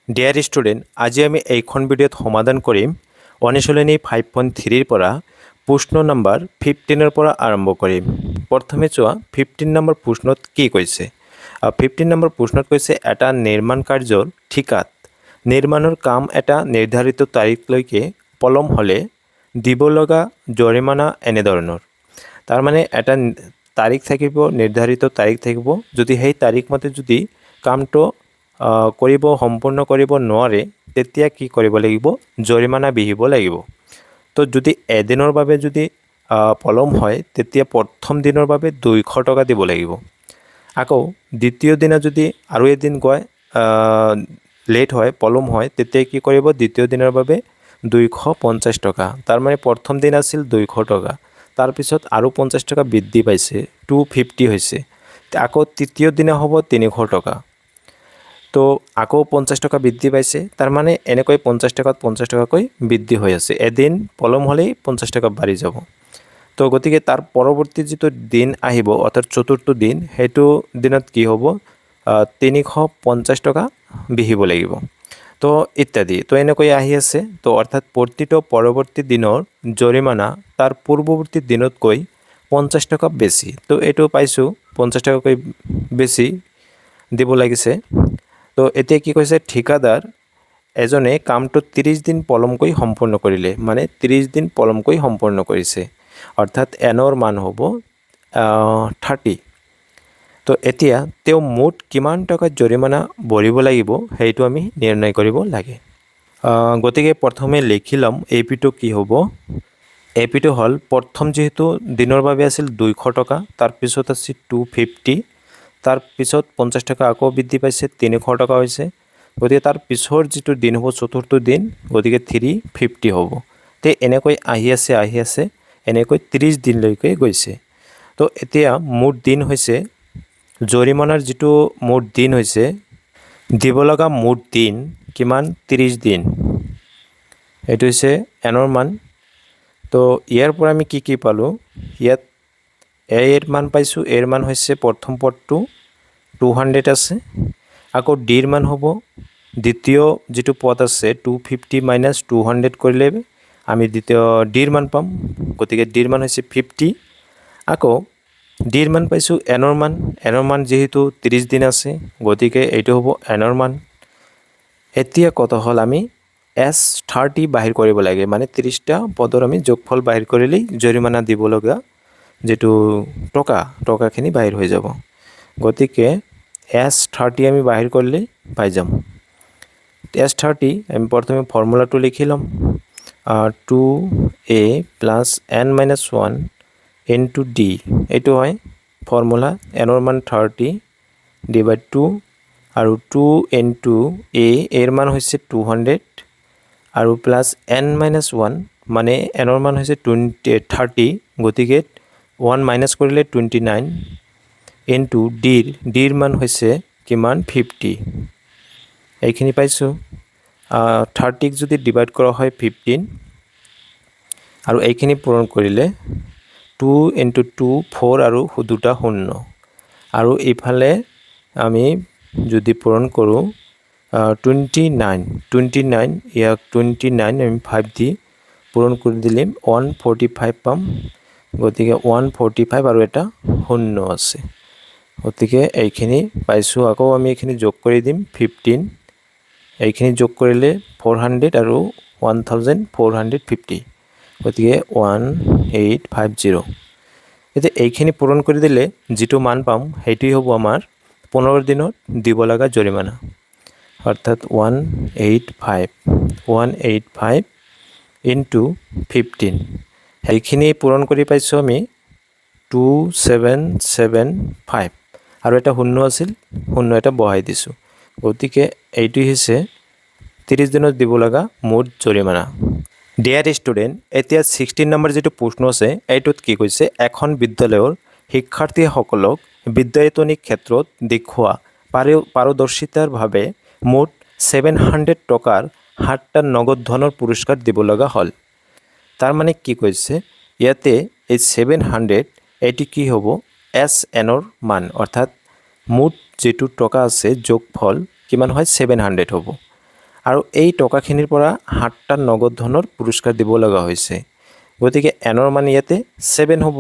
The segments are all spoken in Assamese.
ডিয়াৰ ষ্টুডেণ্ট, আজি আমি এইখন ভিডিঅ'ত সমাধান কৰিম অনুশীলনী 5.3 পৰা প্ৰশ্ন নম্বৰ 15 পৰা আৰম্ভ কৰিম। প্ৰথমে চোৱা 15 নম্বৰ প্ৰশ্নত কি কৈছে। 15 নম্বৰ প্ৰশ্নত কৈছে এটা নিৰ্মাণ কাৰ্যৰ ঠিকাত নিৰ্মাণৰ কাম এটা নিৰ্ধাৰিত তাৰিখলৈকে পলম হ'লে দিব লগা জৰিমনা এনেধৰণৰ। তাৰ মানে এটা তাৰিখ থাকিব, নিৰ্ধাৰিত তাৰিখ থাকিব, যদি সেই তাৰিখ মতে যদি কামটো সম্পূৰ্ণ কৰিব নোৱাৰে তেতিয়া কি কৰিব লাগিব, জৰিমনা বিহিব লাগিব। তো যদি এদিনৰ বাবে যদি পলম হয় তেতিয়া প্ৰথম দিনৰ বাবে 200 টকা দিব লাগিব। আকৌ দ্বিতীয় দিনা যদি আৰু এদিন গৈ লেট হয়, পলম হয়, তেতিয়া কি কৰিব, দ্বিতীয় দিনৰ বাবে 250 টকা। তাৰ মানে প্ৰথম দিন আছিল 200 টকা, তাৰপিছত আৰু 50 টকা বৃদ্ধি পাইছে, 250 হৈছে। আকৌ তৃতীয় দিনা হ'ব 300 টকা, তো আকৌ 50 টকা বৃদ্ধি পাইছে। তাৰ মানে এনেকৈ 50 টকাত 50 টকাকৈ বৃদ্ধি হৈ আছে। এদিন পলম হ'লেই 50 টকা বাঢ়ি যাব। তো গতিকে তাৰ পৰৱৰ্তী যিটো দিন আহিব, অৰ্থাৎ চতুৰ্থ দিন, সেইটো দিনত কি হ'ব, 350 টকা বিহিব লাগিব। তো ইত্যাদি। তো এনেকৈ আহি আছে। তো অৰ্থাৎ প্ৰতিটো পৰৱৰ্তী দিনৰ জৰিমনা তাৰ পূৰ্বৱৰ্তী দিনতকৈ 50 টকা বেছি। তো এইটো পাইছোঁ 50 টকাকৈ বেছি দিব লাগিছে। তো এতিয়া কি কৈছে, ঠিকাদাৰ এজনে কামটো 30 দিন পলমকৈ সম্পূৰ্ণ কৰিলে, মানে 30 দিন পলমকৈ সম্পূৰ্ণ কৰিছে, অৰ্থাৎ এনৰ মান হ'ব 30। তো এতিয়া তেওঁ মুঠ কিমান টকা জৰিমনা ভৰিব লাগিব সেইটো আমি নিৰ্ণয় কৰিব লাগে। গতিকে প্ৰথমে লিখি ল'ম এপিটো কি হ'ব। এপিটো হ'ল প্ৰথম যিহেতু দিনৰ বাবে আছিল 200 টকা, তাৰপিছত আছিল 250, তাৰপিছত 50 টকা আকৌ বৃদ্ধি পাইছে, 300 টকা হৈছে। গতিকে তাৰ পিছৰ যিটো দিন হ'ব চতুৰ্থ দিন, গতিকে 350 হ'ব। তে এনেকৈ আহি আছে এনেকৈ 30 দিনলৈকে গৈছে। তো এতিয়া মুঠ দিন হৈছে, জৰিমনাৰ যিটো মুঠ দিন হৈছে, দিব লগা মুঠ দিন কিমান, 30 দিন। এইটো হৈছে এনৰ মান। তো ইয়াৰ পৰা আমি কি পালোঁ, ইয়াত এৰ মান পাইছোঁ। এৰ মান হৈছে প্ৰথম পদটো 200 আছে। আকৌ ডিৰ মান হ'ব, দ্বিতীয় যিটো পদ আছে 250 মাইনাছ 200 কৰিলে আমি দ্বিতীয় ডিৰ মান পাম। গতিকে ডিৰ মান হৈছে 50। আকৌ ডিৰ মান পাইছোঁ এনৰ মান। এনৰ মান যিহেতু 30 দিন আছে, গতিকে এইটো হ'ব এনৰ মান। এতিয়া কত হ'ল, আমি S30 বাহিৰ কৰিব লাগে, মানে 30টা পদৰ আমি যোগফল বাহিৰ কৰিলেই জৰিমনা দিব লগা যিটো টকাখিনি বাহিৰ হৈ যাব। গতিকে S30 আমি বাহিৰ কৰিলেই পাই যাম। S30 আমি প্ৰথমে ফৰ্মুলাটো লিখি ল'ম, 2a plus n minus 1 into d। এইটো হয় ফৰ্মুলা। এনৰ মান 30 ডিভাইড 2 আৰু 2 ইনটু এৰ মান হৈছে 200 আৰু প্লাছ n মাইনাছ 1, মানে এনৰ মান হৈছে 30, গতিকে 1 মাইনাছ কৰিলে 29 ইনটু ডিৰ মান হৈছে কিমান, 50। এইখিনি পাইছোঁ। 30ক যদি ডিভাইড কৰা হয় 15 আৰু এইখিনি পূৰণ কৰিলে 2 ইনটু 2 4 আৰু 2টা 0, আৰু ইফালে আমি যদি পূৰণ কৰোঁ 29, ইয়াক 29 আমি 5 দি পূৰণ কৰি দিলে 145 পাম। গতিকে 145 আৰু এটা 0 আছে, গতিকে এইখিনি পাইছোঁ। আকৌ আমি এইখিনি যোগ কৰি দিম 15, এইখিনি যোগ কৰিলে 400 আৰু 1450, গতিকে 1850। এতিয়া এইখিনি পূৰণ কৰি দিলে যিটো মান পাম সেইটোৱে হ'ব আমাৰ 15 দিনত দিব লগা জৰিমনা, অৰ্থাৎ 185 ইনটু 15। সেইখিনি পূৰণ কৰি পাইছোঁ আমি 2775, আৰু এটা 0 আছিল, 0 এটা বহাই দিছোঁ। গতিকে এইটো হৈছে 30 দিনত দিব লগা মুঠ জৰিমনা। ডিয়াৰ ষ্টুডেণ্ট, এতিয়া 16 নম্বৰ যিটো প্ৰশ্ন আছে এইটোত কি কৈছে, এখন বিদ্যালয়ৰ শিক্ষাৰ্থীসকলক বিদ্যায়তনিক ক্ষেত্ৰত দেখুওৱা পাৰদৰ্শিতাৰ বাবে মুঠ 700 টকাৰ 7টা নগদ ধনৰ পুৰস্কাৰ দিব লগা হ'ল। তাৰ মানে কি কৈছে, ইয়াতে এই 700 এইটো কি হ'ব, এনৰ মান, অৰ্থাৎ মুঠ যিটো টকা আছে যোগফল কিমান হয়, 700 হ'ব। আৰু এই টকাখিনিৰ পৰা 7টা নগদ ধনৰ পুৰস্কাৰ দিব লগা হৈছে। গতিকে এনৰ মান ইয়াতে 7 হ'ব।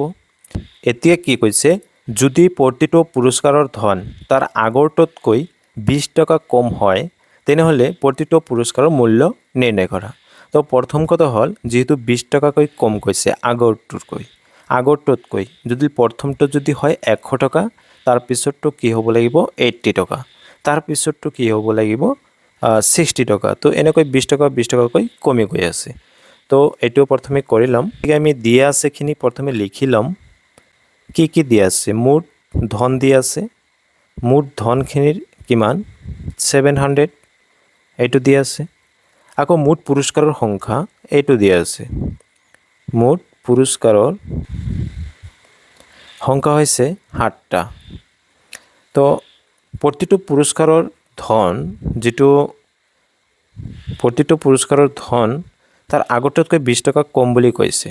এতিয়া কি কৈছে, যদি প্ৰতিটো পুৰস্কাৰৰ ধন তাৰ আগৰটোতকৈ 20 টকা কম হয় তেনেহ'লে প্ৰতিটো পুৰস্কাৰৰ মূল্য নিৰ্ণয় কৰা। তো প্ৰথম কথা হ'ল, যিহেতু 20 টকাকৈ কম কৈছে আগৰটোতকৈ যদি প্ৰথমটো যদি হয় 100 টকা, তাৰপিছতটো কি হ'ব লাগিব 80 টকা, তাৰপিছতটো কি হ'ব লাগিব 60 টকা। তো এনেকৈ 20 টকাকৈ কমি গৈ আছে। তো এইটো প্ৰথমে কৰি ল'ম। গতিকে আমি দিয়া আছেখিনি প্ৰথমে লিখি ল'ম। কি দিয়া আছে, মুঠ ধন দিয়া আছে, মুঠ ধনখিনিৰ কিমান 700 এইটো দিয়া আছে। আকৌ মুঠ পুৰস্কাৰৰ সংখ্যা এইটো দিয়া আছে, মুঠ পুৰস্কাৰৰ সংখ্যা হৈছে 7টা। তো প্ৰতিটো পুৰস্কাৰৰ ধন তাৰ আগৰটোতকৈ 20 টকা কম বুলি কৈছে,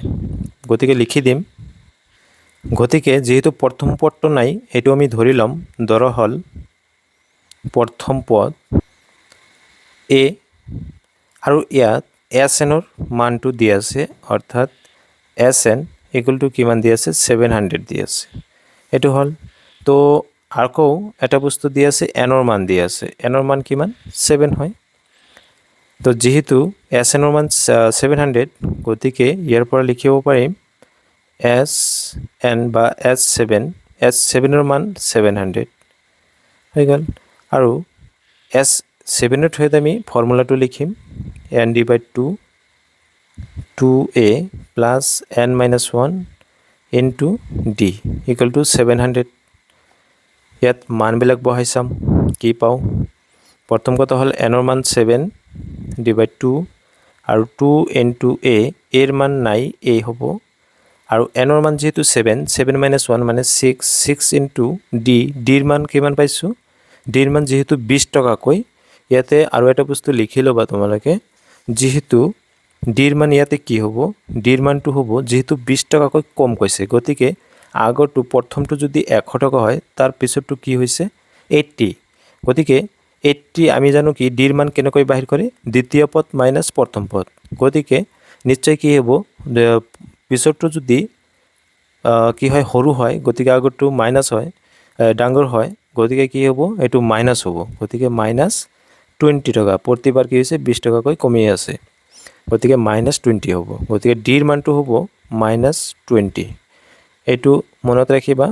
গতিকে লিখি দিম। গতিকে যিহেতু প্ৰথম পদটো নাই, সেইটো আমি ধৰি ল'ম। ধৰা হ'ল প্ৰথম পদ এ আৰু ইয়াত SNৰ মানটো দি আছে, অৰ্থাৎ SN ইকুৱেল টু কিমান দি আছে 700 দি আছে, এইটো হ'ল। তো আকৌ এটা বস্তু দি আছে, এনৰ মান দি আছে, এনৰ মান কিমান 7 হয়। তো যিহেতু SNৰ মান 700, গতিকে ইয়াৰ পৰা লিখিব পাৰিম SN বা S7ৰ মান 700 হৈ গ'ল। আৰু S7ৰ ঠাইত আমি ফৰ্মুলাটো লিখিম n/2 2a plus n-1 into d equal to 700। ইয়াত মানবিলাক বহাই চাম কি পাওঁ। প্ৰথম কথা হ'ল এনৰ মান 7/2 আৰু 2 ইনটু এৰ মান নাই, a হ'ব। আৰু এনৰ মান যিহেতু 7 - 1 মানে 6 ইনটু ডিৰ মান কিমান পাইছোঁ, ডিৰ মান যিহেতু 20 টকাকৈ, ইয়াতে আৰু এটা বস্তু লিখি ল'বা তোমালোকে, যিহেতু ডিৰ মান ইয়াতে কি হ'ব, ডিৰ মানটো হ'ব যিহেতু 20 টকাকৈ কম কৈছে, গতিকে আগৰটো প্ৰথমটো যদি 100 টকা হয়, তাৰ পিছতটো কি হৈছে 80। গতিকে 80 আমি জানো কি ডিৰ মান কেনেকৈ বাহিৰ কৰে, দ্বিতীয় পদ মাইনাছ প্ৰথম পদ। গতিকে নিশ্চয় কি হ'ব, পিছৰটো যদি কি হয় সৰু হয়, গতিকে আগৰটো মাইনাছ হয়, ডাঙৰ হয়, গতিকে কি হ'ব এইটো মাইনাছ হ'ব। গতিকে -20 টকা, প্ৰতিবাৰ কি হৈছে 20 টকাকৈ কমি আছে, গতিকে -20 হ'ব। গতিকে ডিৰ মানটো হ'ব -20। এইটো মনত ৰাখিবা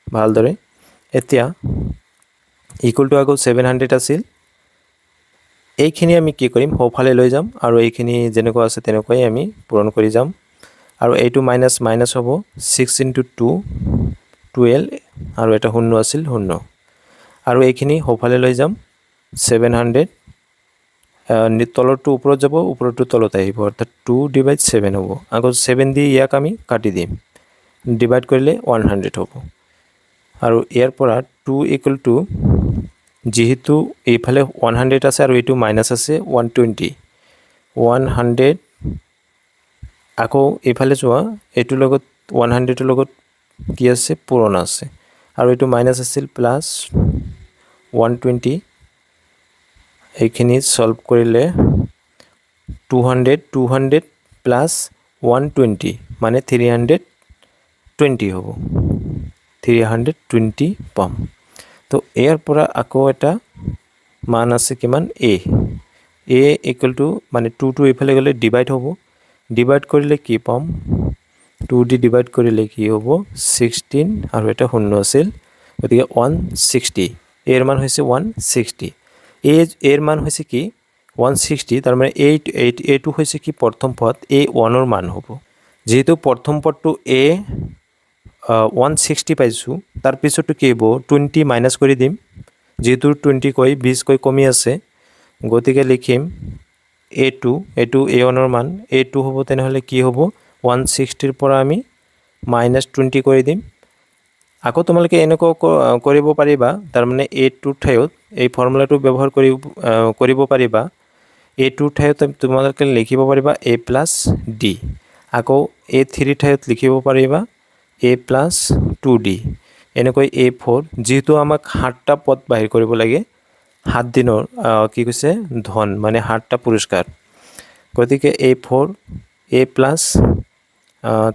ভালদৰে। এতিয়া ইকুৱেল টু আকৌ 700 আছিল, এইখিনি আমি কি কৰিম সোঁফালে লৈ যাম আৰু এইখিনি যেনেকুৱা আছে তেনেকুৱাই আমি পূৰণ কৰি যাম। আৰু এইটো মাইনাছ হ'ব, 6 ইনটু 2 12 আৰু এটা 0 আছিল 0। আৰু এইখিনি সোঁফালে লৈ যাম 700, তলৰটো ওপৰত যাব, ওপৰটো তলত আহিব, অৰ্থাৎ 2/7 হ'ব। আকৌ 7 দি ইয়াক আমি কাটি দিম, ডিভাইড কৰিলে 100 হ'ব। আৰু ইয়াৰ পৰা 2 ইকুৱেল টু, যিহেতু এইফালে 100 আছে আৰু এইটো মাইনাছ আছে 100, আকৌ এইফালে চোৱা, এইটোৰ লগত 100ৰ লগত কি আছে পূৰণ আছে, আৰু এইটো মাইনাছ আছিল প্লাছ 120। এইখিনি সলভ কৰিলে 200 প্লাছ 120 মানে 320 হ'ব, 320 পাম। তো ইয়াৰ পৰা আকৌ এটা মান আছে কিমান a ইকুৱেল টু, মানে 2 এইফালে গ'লে ডিভাইড হ'ব, ডিভাইড কৰিলে কি পাম, 2 দি ডিভাইড কৰিলে কি হ'ব 16 আৰু এটা 0 আছিল, গতিকে 160। এৰ মান হৈছে 160, এৰ মান হৈছে কি 160, তাৰমানে এইটো হৈছে কি প্ৰথম পদ, A1ৰ মান হ'ব। যিহেতু প্ৰথম পদটো 160 পাইছোঁ, তাৰপিছতটো কি হ'ব 20 মাইনাছ কৰি দিম, যিহেতু 20কৈ কমি আছে, গতিকে লিখিম এইটো A1ৰ মান, এইটো হ'ব, তেনেহ'লে কি হ'ব 160ৰ পৰা আমি -20 কৰি দিম। আকৌ তোমালোকে এনেকুৱা কৰিব পাৰিবা, তাৰমানে A2ৰ ঠাইত এই ফৰ্মুলাটো ব্যৱহাৰ কৰিব পাৰিবা। A2ৰ ঠাইত তোমালোকে লিখিব পাৰিবা A প্লাছ D, আকৌ A3ৰ ঠাইত লিখিব পাৰিবা A প্লাছ 2D, এনেকৈ A4। যিহেতু আমাক 7টা পদ বাহিৰ কৰিব লাগে, 7 দিনৰ কি কৈছে ধন মানে 7টা পুৰস্কাৰ গতিকে A4 A প্লাছ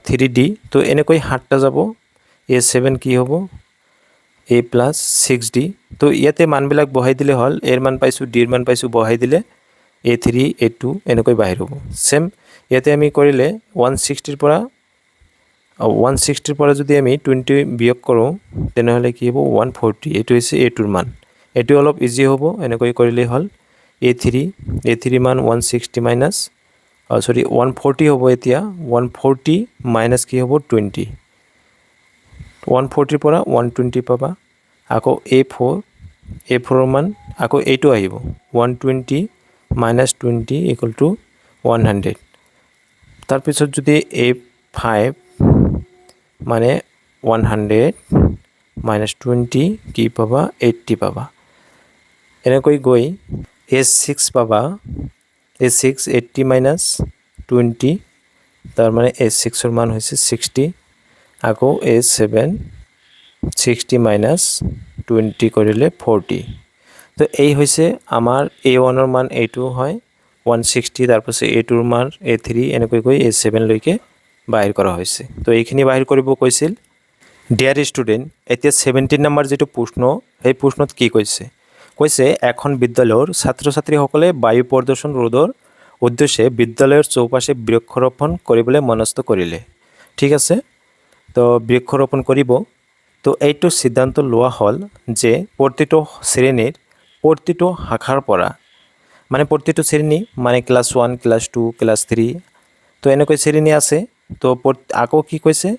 3D তো এনেকৈ 7টা যাব A7 কি হ'ব A প্লাছ 6D তো ইয়াতে মানবিলাক বহাই দিলে হ'ল এৰ মান পাইছোঁ ডিৰ মান পাইছোঁ বহাই দিলে A3 A2 এনেকৈ বাহিৰ হ'ব সেম ইয়াতে আমি কৰিলে 160 পৰা 160 পৰা যদি আমি 20 বিয়োগ কৰোঁ তেনেহ'লে কি হ'ব 140 এইটো হৈছে A2ৰ মান এইটো অলপ ইজি হ'ব এনেকৈ কৰিলে হ'ল A3 মান 160 মাইনাছ সৰি 140 হ'ব এতিয়া 140 মাইনাছ কি হ'ব 20 140 পৰা 120 পাবা আকৌ A4 মান আকৌ এইটো আহিব 120 মাইনাছ 20 ইকুৱেল টু 100 তাৰপিছত যদি A5 মানে 100 মাইনাছ 20 কি পাবা 80 পাবা এনেকৈ গৈ A6 পাবা A6 80 মাইনাছ 20 তাৰ মানে A6ৰ মান হৈছে 60 আকৌ A7 60 মাইনাছ 20 কৰিলে 40 তো এই হৈছে আমাৰ A1ৰ মান এইটো হয় 160 তাৰপিছত A2ৰ মান A3 এনেকৈ গৈ A7 লৈকে বাহিৰ কৰা হৈছে তো এইখিনি বাহিৰ কৰিব কৈছিল ডিয়াৰ ষ্টুডেণ্ট এতিয়া 17 নম্বৰ যেটো প্ৰশ্ন সেই প্ৰশ্নত কি কৈছে এখন বিদ্যালয়ৰ ছাত্ৰ ছাত্ৰীসকলে বায়ু প্ৰদূষণ ৰোধৰ উদ্দেশ্যে বিদ্যালয়ৰ চৌপাশে বৃক্ষৰোপণ কৰিবলৈ মনস্থ কৰিলে ঠিক আছে তো বৃক্ষৰোপণ কৰিব তো এইটো সিদ্ধান্ত লোৱা হ'ল যে প্ৰতিটো শ্ৰেণীৰ প্ৰতিটো শাখাৰ পৰা মানে প্ৰতিটো শ্ৰেণী মানে ক্লাছ 1 ক্লাছ 2 ক্লাছ 3 তো এনেকৈ শ্ৰেণী আছে তো আকৌ কি কৈছে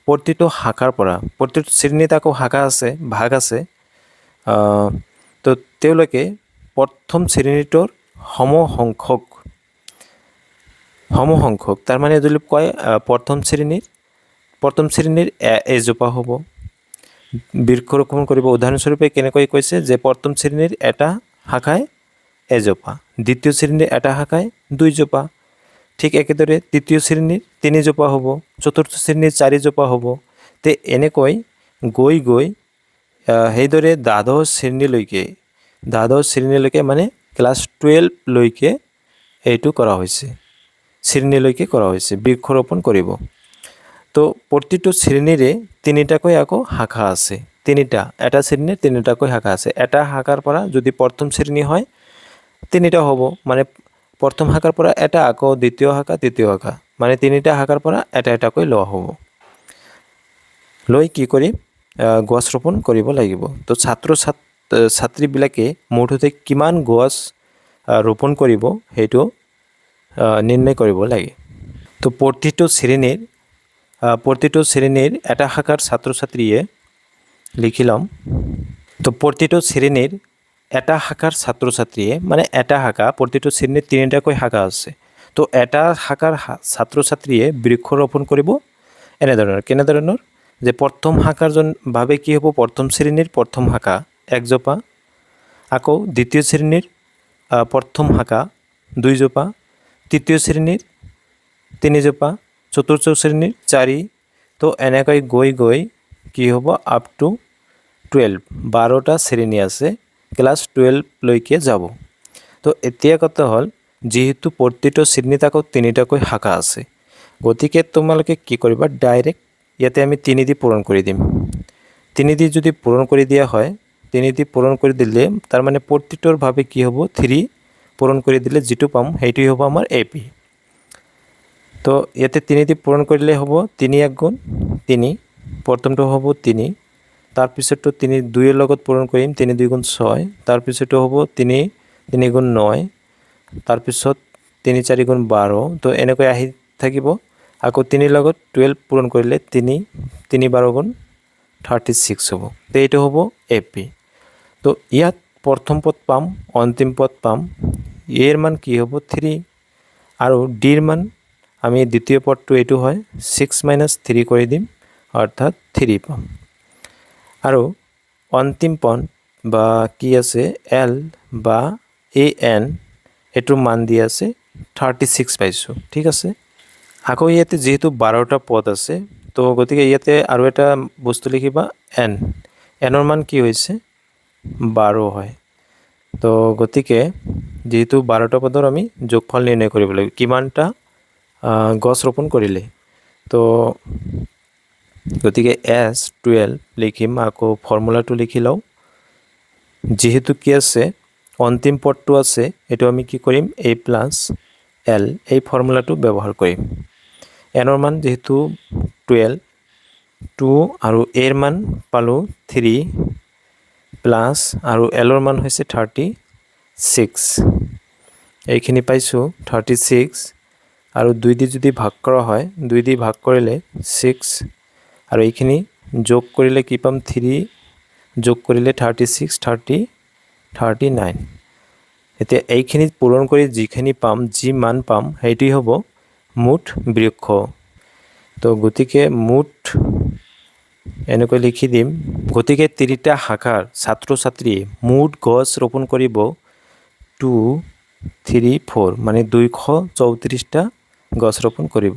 প্ৰতিটো শাখাৰ পৰা প্ৰতিটো শ্ৰেণীত আকৌ শাখা আছে ভাগ আছে তো তেওঁলোকে প্ৰথম শ্ৰেণীটোৰ সমসংখ্যক তাৰ মানে যদি কয় প্ৰথম শ্ৰেণীৰ এজোপা হ'ব বৃক্ষৰোপণ কৰিব উদাহৰণস্বৰূপে কেনেকৈ কৈছে যে প্ৰথম শ্ৰেণীৰ এটা শাখায় এজোপা দ্বিতীয় শ্ৰেণীৰ এটা শাখায় 2 জোপা ঠিক একেদৰে তৃতীয় শ্ৰেণীৰ 3 জোপা হ'ব চতুৰ্থ শ্ৰেণীৰ 4 জোপা হ'ব তে এনেকৈ গৈ সেইদৰে দ্বাদশ শ্ৰেণীলৈকে মানে ক্লাছ 12 লৈকে এইটো কৰা হৈছে শ্ৰেণীলৈকে কৰা হৈছে বৃক্ষৰোপণ কৰিব তো প্ৰতিটো শ্ৰেণীৰে 3টাকৈ আকৌ শাখা আছে এটা শ্ৰেণীৰ 3টাকৈ শাখা আছে এটা শাখাৰ পৰা যদি প্ৰথম শ্ৰেণী হয় 3টা হ'ব মানে প্ৰথম শাখাৰ পৰা এটা আকৌ দ্বিতীয় শাখা তৃতীয় শাখা মানে 3টা শাখাৰ পৰা এটাকৈ লোৱা হ'ব লৈ কি কৰি গছ ৰোপণ কৰিব লাগিব তো ছাত্ৰীবিলাকে মুঠতে কিমান গছ ৰোপণ কৰিব সেইটো নিৰ্ণয় কৰিব লাগে তো প্ৰতিটো শ্ৰেণীৰ এটা শাখাৰ ছাত্ৰ ছাত্ৰীয়ে লিখি ল'ম তো প্ৰতিটো শ্ৰেণীৰ এটা শাখাৰ ছাত্ৰ ছাত্ৰীয়ে মানে এটা শাখা প্ৰতিটো শ্ৰেণীৰ 3টাকৈ শাখা আছে তো এটা শাখাৰ ছাত্ৰ ছাত্ৰীয়ে বৃক্ষৰোপণ কৰিব কেনেধৰণৰ যে প্ৰথম শাখাৰ ভাবে কি হ'ব প্ৰথম শ্ৰেণীৰ প্ৰথম শাখা 1 জোপা আকৌ দ্বিতীয় শ্ৰেণীৰ প্ৰথম শাখা 2 জোপা তৃতীয় শ্ৰেণীৰ 3 জোপা চতুৰ্থ শ্ৰেণীৰ 4 তো এনেকৈ গৈ কি হ'ব আপ টু 12টা শ্ৰেণী আছে ক্লাছ 12 লৈকে যাব তো এতিয়া কথা হ'ল যেহেতু প্ৰতিটো শ্ৰেণীত আকৌ 3টাকৈ শাখা আছে গতিকে তোমালোকে কি কৰিবা ডাইৰেক্ট ইয়াতে আমি 3 দি পূৰণ কৰি দিম 3 দি যদি পূৰণ কৰি দিয়া হয় 3 দি পূৰণ কৰি দিলে তাৰ মানে প্ৰতিটোৰ ভাবে কি হ'ব 3 পূৰণ কৰি দিলে যেটো পাম সেইটোই হ'ব আমাৰ AP তো ইয়াতে 3 দি পূৰণ কৰিলে হ'ব 3 1 গুণ 3 প্ৰথমটো হ'ব 3 তাৰপিছতো 3 2 এৰ লগত পূৰণ কৰিম 3 2 গুণ 6 তাৰপিছতো হ'ব 3 3 গুণ 9 তাৰপিছত 3 4 গুণ 12 তো এনেকৈ আহি থাকিব আকৌ 3 লগত 12 পূৰণ কৰিলে 3 3 12 গুণ 36 হ'ব তো এইটো হ'ব AP তো ইয়াত প্ৰথম পদ পাম অন্তিম পদ পাম এৰ মান কি হ'ব 3 আৰু ডিৰ মান আমি দ্বিতীয় পদটো এইটো হয় 6 মাইনাছ 3 কৰি দিম অৰ্থাৎ 3 পাম আৰু অন্তিম পদ বা কি আছে L বা AN এটোৰ মান দি আছে 36 পাইছোঁ ঠিক আছে আকৌ ইয়াতে যেহেতু 12টা পদ আছে তো গতিকে ইয়াতে আৰু এটা বস্তু লিখিবা N ৰ মান কি হৈছে 12 হয় তো গতিকে যেহেতু 12টা পদৰ আমি যোগফল নিৰ্ণয় কৰিব লাগিব কিমানটা গছ ৰোপণ কৰিলে। তো গতিকে S12 লিখিম, আকৌ ফৰ্মুলাটো লিখি লওঁ। যেহেতু কি আছে অন্তিম পদটো আছে, এইটো আমি কি কৰিম A + L এই ফৰ্মুলাটো ব্যৱহাৰ কৰিম। এনৰ মান যেহেতু 12, 2 আৰু এৰ মান পালোঁ 3 প্লাছ আৰু এলৰ মান হৈছে 36, এইখিনি পাইছোঁ 36 আৰু 2 দি যদি ভাগ কৰা হয় 2 দি ভাগ কৰিলে 6 আৰু এইখিনি যোগ কৰিলে কি পাম 3 যোগ কৰিলে 36, 39। এতিয়া এইখিনি পূৰণ কৰি যিখিনি পাম যি মান পাম সেইটোই হ'ব মুঠ বৃক্ষ। তো গতিকে মুঠ এনেকৈ লিখি দিম। গতিকে 3টা শাখাৰ ছাত্ৰ ছাত্ৰীয়ে মুঠ গছ ৰোপণ কৰিব 2, 3, 4 মানে 234টা গছ ৰোপণ কৰিব।